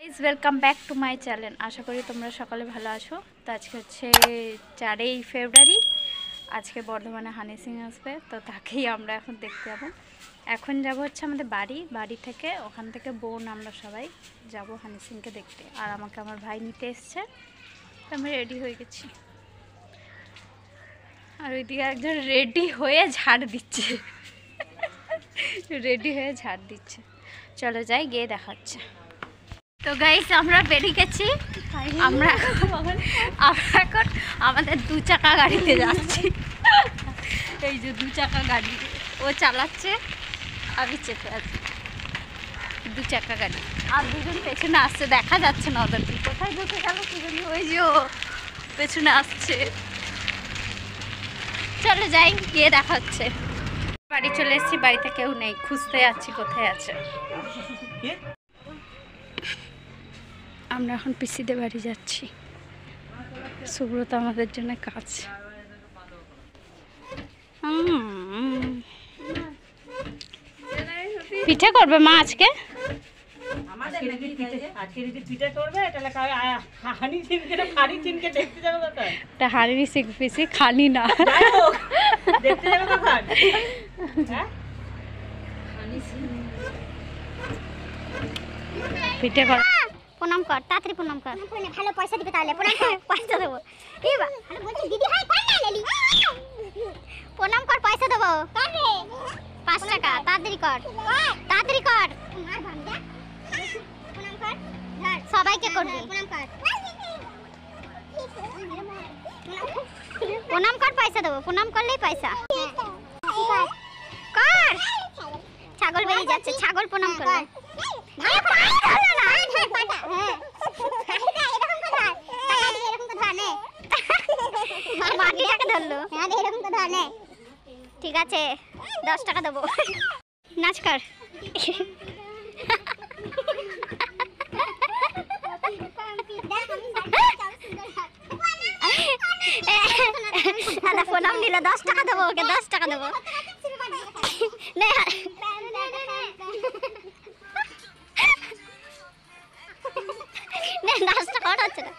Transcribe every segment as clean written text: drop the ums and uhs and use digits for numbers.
Welcome back to my channel. আশা করি তোমরা সকালে ভালো আছো। তো আজকে হচ্ছে 4ই ফেব্রুয়ারি। আজকে বর্ধমানে হানি সিং আসবে, তো তাকেই আমরা এখন দেখতে যাবো। এখন যাব হচ্ছে আমাদের বাড়ি থেকে, ওখান থেকে বোন আমরা সবাই যাব হানি সিংকে দেখতে। আর আমাকে আমার ভাই নিতে এসছে, তো আমি রেডি হয়ে গেছি। আর ওইদিকে একজন রেডি হয়ে ঝাড় দিচ্ছে চলো যাই, গিয়ে দেখাচ্ছে। তো গাইস আমরা বেরিয়ে গেছি। আমরা এখন আমাদের 2 চাকা গাড়িতে যাচ্ছি। এই যে 2 চাকা গাড়ি ও চালাচ্ছে, আমি চেপে আছি 2 চাকা গাড়ি। আর দুজন পেছনে আসছে, দেখা যাচ্ছে না ওদেরকে। কোথায় ঢুকে গেল কি জানি, ওই যে ও পেছনে আসছে। চলো যাই, গিয়ে দেখা হচ্ছে। বাড়ি চলে এসেছি, বাড়িতে কেউ নেই, খুঁজতে যাচ্ছি কোথায় আছে। আমরা এখন পিসিদের বাড়ি যাচ্ছি। সুব্রত আমাদের জন্য কাজ। পিঠে করবে মা আজকে। খালি না পিঠে কর। প্রণাম কর, তাড়াতাড়ি প্রণাম কর। ভালো পয়সা দিবে তাহলে, প্রণাম কর, পয়সা দেবো। কি বা ভালো বলছি দিদি, হাই কর না লেলি। প্রণাম কর, পয়সা দেবো। 5 টাকা, তাড়াতাড়ি কর, তাড়াতাড়ি কর। প্রণাম কর, সবাইকে করবি। প্রণাম কর, প্রণাম কর, পয়সা দেবো। প্রণাম করলেই পয়সা কর। ছাগল বেরিয়ে যাচ্ছে, ছাগল প্রণাম করলে। ঠিক আছে, 10 টাকা দেবো। নাচ কর। প্রণাম নিল, 10 টাকা দেবো ওকে, 10 টাকা দেবো। 10 টাকা হচ্ছে না।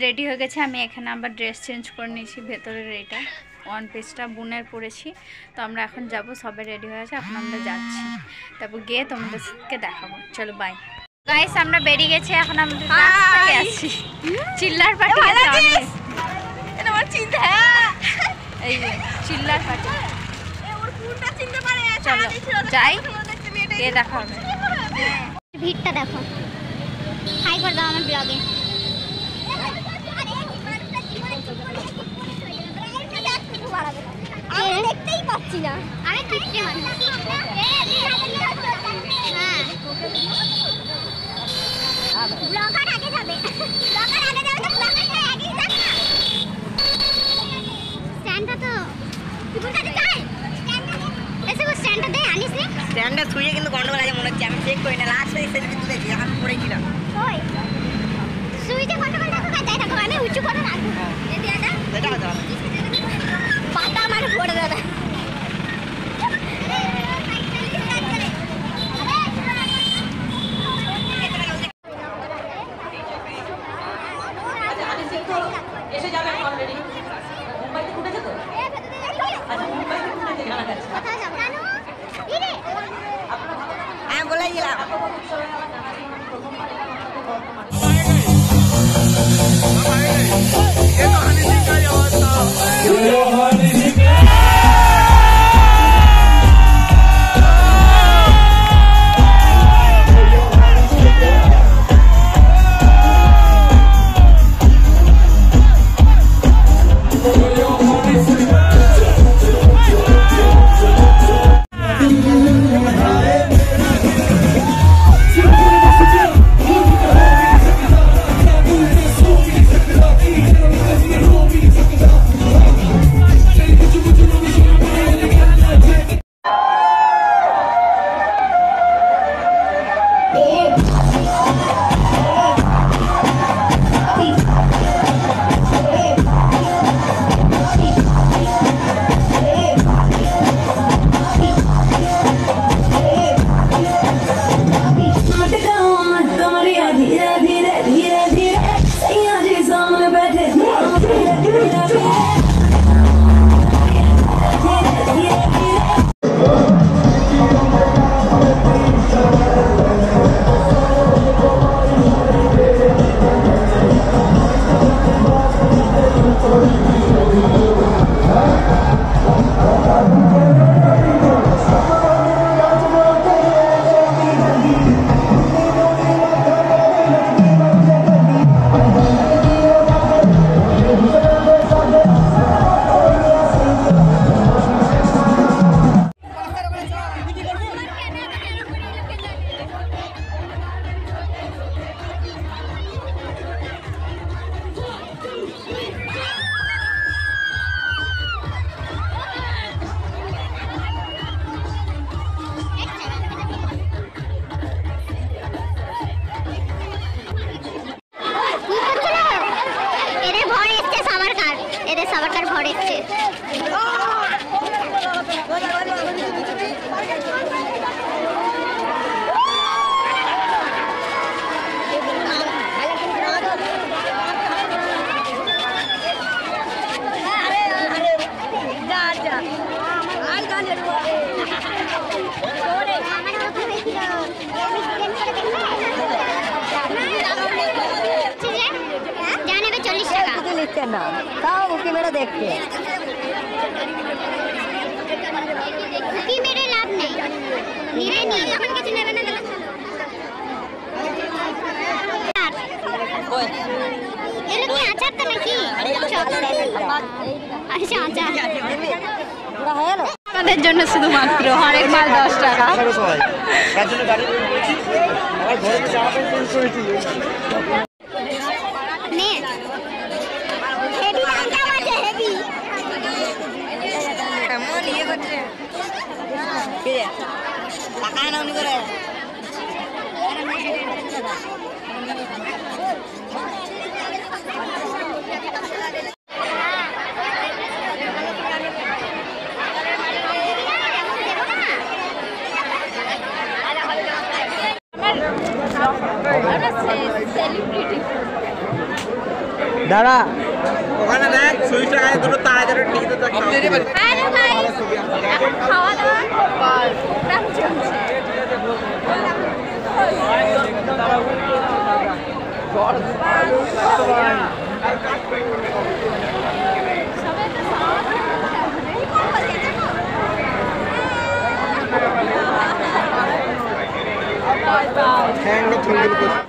রেডি হয়ে গেছে। আমি এখানে আবার ড্রেস চেঞ্জ করে নিয়েছি, ভেতরের এইটা 1 পিসটা বোনের পরেছি। তো আমরা এখন যাব, সবাই রেডি হয়ে আছে, এখন আমরা যাচ্ছি। তারপর গিয়ে তোমাদেরকে দেখাবো। চলো বাই গাইস, আমরা বেরিয়ে গেছি। এখন আমরা রাস্তায় আছি, চিল্লার পার্টি আছে অনেক। এটা আমার চিন্তা, এই যে চিল্লার পার্টি। চলো যাই, গিয়ে দেখা হবে। ভিড়টা দেখো, হাই করে দাও আমার ব্লগে। দেখতেই পাচ্ছি না, আমি কিপটে মানুষ। ব্লগার আগে যাবে, ব্লগার আগে যাবে, ব্লগার আগে যাবে না। স্ট্যান্ডটা তো কোথায় যায়? এসে কো স্ট্যান্ডটা দে, আনিস নি? স্ট্যান্ডটা ছুঁয়ে কিন্তু গন্ডগোল আছে মনে হচ্ছে। আমি চেক করি না, লাস্ট এই সেলফি তুলেছি, এখন পড়েছিলাম। কই সুইতে গন্ডগোল দেখো, যাই দেখো, আমি উঁচু করে রাখবো। এই দিয়াটা এটা দাও, পাতা আমার পড়ে দাদা। এসে যাবে অলরেডি। মুম্বাইতে উঠেছে তো? আচ্ছা, মুম্বাইতে উঠেছে, জানা গেছে। কোথায় যাব জানো? কি রে? আমি বলে গেলাম। ये तो हनी सिंह का आवाज था। দেখছে। না তাও উকি মেরে দেখতে উকি মেরে লাভ নেই, নিলে নিয়ে যখন কিছু নেবে না এগুলো কি আচার তো নাকি? আচ্ছা আচার আমাদের জন্য শুধুমাত্র হরেক মাল 10 টাকা। দাঁড়া ওখানে দেখ 20 টাকায় দুটো তাড়াতাড়ি টিকিট দেখ। আরে ভাই এখন খাওয়া দাওয়া প্রোগ্রাম চলছে।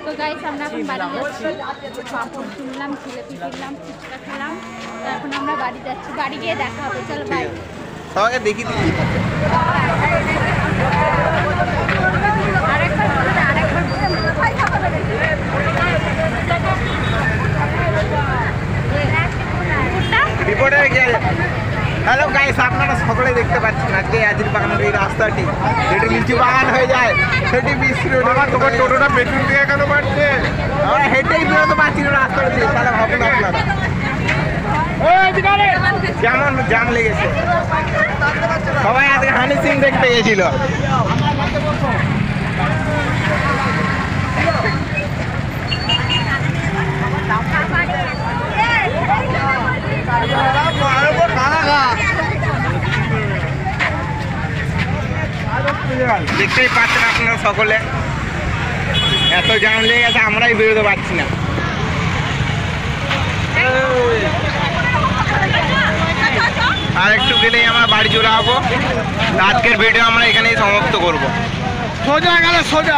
তো গাইস আমরা এখন বাড়ি যাচ্ছি, পাপড় কিনলাম, জিলেপি কিনলাম, ফুচকা খেলাম, তো এখন আমরা বাড়ি যাচ্ছি। বাড়ি গিয়ে দেখা হবে, চলো বাই। সবাইকে দেখি দিই। রিপোর্টার কি আছে? হ্যালো গাইস, আপনারা সকলে দেখতে পাচ্ছেন আজকে আজির বাগানের এই রাস্তাটি যেটি লিচু বাগান হয়ে যায় সেটি বিশ্রী। তোমার টোটোটা পেছন দিয়ে কেন মারছে? আমরা হেঁটেই বেরোতে পারছি না রাস্তাটা দিয়ে, তাহলে ভাবুন আপনারা কেমন জ্যাম লেগেছে। সবাই আজকে হানি সিং দেখতে গেছিল। দেখতেই পাচ্ছেন আপনারা সকলে এত জ্যাম লেগে গেছে, আমরাই বেরোতে পারছি না। আর একটু গেলেই আমরা বাড়ি চলে আসবো। আজকের ভিডিও আমরা এখানেই সমাপ্ত করবো। সোজা গেলে সোজা